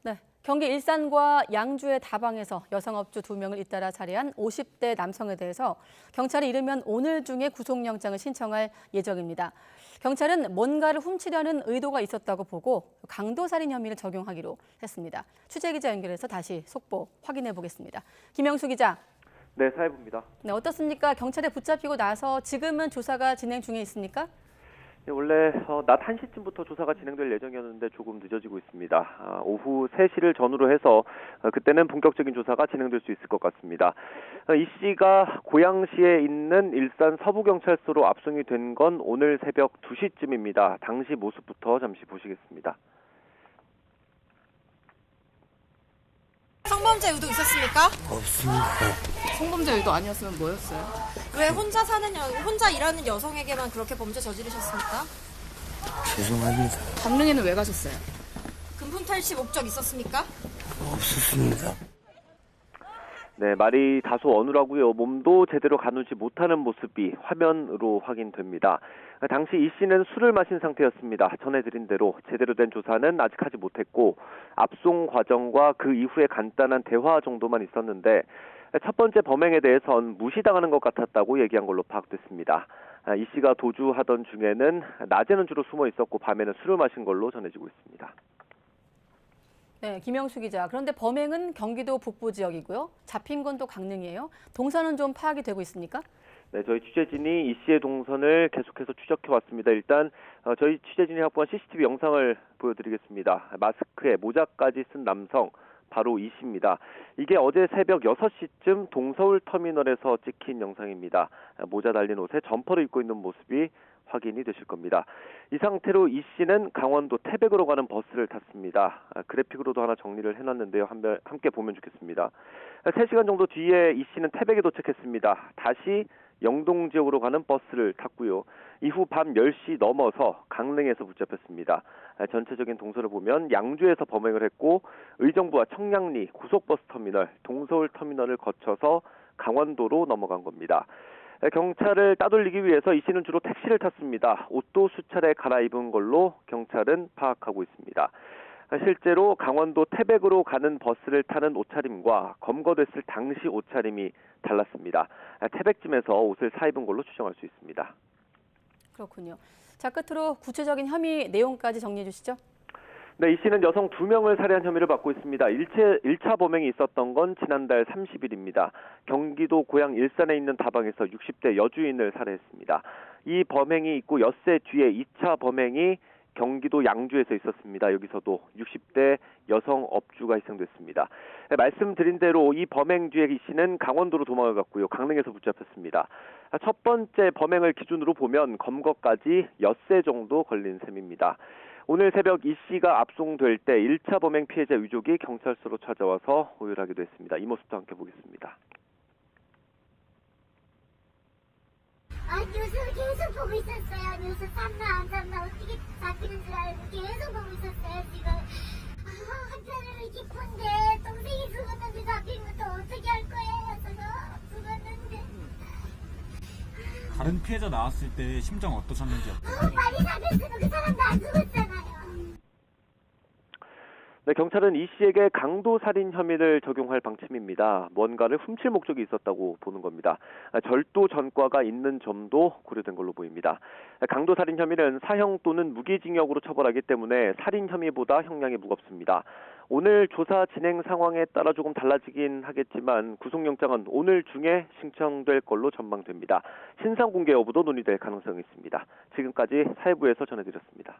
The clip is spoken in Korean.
네, 경기 일산과 양주의 다방에서 여성업주 2명을 잇따라 살해한 50대 남성에 대해서 경찰이 이르면 오늘 중에 구속영장을 신청할 예정입니다. 경찰은 뭔가를 훔치려는 의도가 있었다고 보고 강도살인 혐의를 적용하기로 했습니다. 취재기자 연결해서 다시 속보 확인해 보겠습니다. 김영수 기자. 네, 사회부입니다. 네, 어떻습니까? 경찰에 붙잡히고 나서 지금은 조사가 진행 중에 있습니까? 네, 원래 낮 1시쯤부터 조사가 진행될 예정이었는데 조금 늦어지고 있습니다. 오후 3시를 전후로 해서 그때는 본격적인 조사가 진행될 수 있을 것 같습니다. 이 씨가 고양시에 있는 일산 서부경찰서로 압송이 된 건 오늘 새벽 2시쯤입니다. 당시 모습부터 잠시 보시겠습니다. 성범죄 의도 있었습니까? 없습니다. 성범죄 의도 아니었으면 뭐였어요? 왜 혼자 일하는 여성에게만 그렇게 범죄 저지르셨습니까? 죄송합니다. 강릉에는 왜 가셨어요? 금품 탈취 목적 있었습니까? 없었습니다. 네, 말이 다소 어눌하고요. 몸도 제대로 가누지 못하는 모습이 화면으로 확인됩니다. 당시 이 씨는 술을 마신 상태였습니다. 전해드린 대로 제대로 된 조사는 아직 하지 못했고 압송 과정과 그 이후에 간단한 대화 정도만 있었는데 첫 번째 범행에 대해선 무시당하는 것 같았다고 얘기한 걸로 파악됐습니다. 이 씨가 도주하던 중에는 낮에는 주로 숨어 있었고 밤에는 술을 마신 걸로 전해지고 있습니다. 네, 김영수 기자. 그런데 범행은 경기도 북부 지역이고요. 잡힌 건 또 강릉이에요. 동선은 좀 파악이 되고 있습니까? 네, 저희 취재진이 이 씨의 동선을 계속해서 추적해왔습니다. 일단 저희 취재진이 확보한 CCTV 영상을 보여드리겠습니다. 마스크에 모자까지 쓴 남성, 바로 이 씨입니다. 이게 어제 새벽 6시쯤 동서울 터미널에서 찍힌 영상입니다. 모자 달린 옷에 점퍼를 입고 있는 모습이 확인이 되실 겁니다. 이 상태로 이 씨는 강원도 태백으로 가는 버스를 탔습니다. 그래픽으로도 하나 정리를 해놨는데요. 함께 보면 좋겠습니다. 3시간 정도 뒤에 이 씨는 태백에 도착했습니다. 다시 영동 지역으로 가는 버스를 탔고요. 이후 밤 10시 넘어서 강릉에서 붙잡혔습니다. 전체적인 동선을 보면 양주에서 범행을 했고 의정부와 청량리 고속버스 터미널, 동서울 터미널을 거쳐서 강원도로 넘어간 겁니다. 경찰을 따돌리기 위해서 이 씨는 주로 택시를 탔습니다. 옷도 수차례 갈아입은 걸로 경찰은 파악하고 있습니다. 실제로 강원도 태백으로 가는 버스를 타는 옷차림과 검거됐을 당시 옷차림이 달랐습니다. 태백쯤에서 옷을 사입은 걸로 추정할 수 있습니다. 그렇군요. 자, 끝으로 구체적인 혐의 내용까지 정리해 주시죠. 네, 이 씨는 여성 2명을 살해한 혐의를 받고 있습니다. 1차 범행이 있었던 건 지난달 30일입니다. 경기도 고양 일산에 있는 다방에서 60대 여주인을 살해했습니다. 이 범행이 있고 엿새 뒤에 2차 범행이 경기도 양주에서 있었습니다. 여기서도 60대 여성 업주가 희생됐습니다. 네, 말씀드린 대로 이 범행 뒤에 이 씨는 강원도로 도망을 갔고요. 강릉에서 붙잡혔습니다. 첫 번째 범행을 기준으로 보면 검거까지 엿새 정도 걸린 셈입니다. 오늘 새벽 이 씨가 압송될 때 1차 범행 피해자 유족이 경찰서로 찾아와서 호열하기도 했습니다. 이 모습도 함께 보겠습니다. 뉴스 계속 보고 있었어요. 뉴스 샀나 안 샀나 어떻게 잡히는 줄 알고 계속 보고 있었어요. 지금 한편으로 기쁜데 동생이 죽었는데 잡힌 것도 어떻게 할 거예요. 저도 죽었는데 다른 피해자 나왔을 때 심정 어떠셨는지요? 빨리 잡혔으면 그 사람도 안 죽었잖아요. 네, 경찰은 이 씨에게 강도살인 혐의를 적용할 방침입니다. 뭔가를 훔칠 목적이 있었다고 보는 겁니다. 절도 전과가 있는 점도 고려된 걸로 보입니다. 강도살인 혐의는 사형 또는 무기징역으로 처벌하기 때문에 살인 혐의보다 형량이 무겁습니다. 오늘 조사 진행 상황에 따라 조금 달라지긴 하겠지만 구속영장은 오늘 중에 신청될 걸로 전망됩니다. 신상 공개 여부도 논의될 가능성이 있습니다. 지금까지 사회부에서 전해드렸습니다.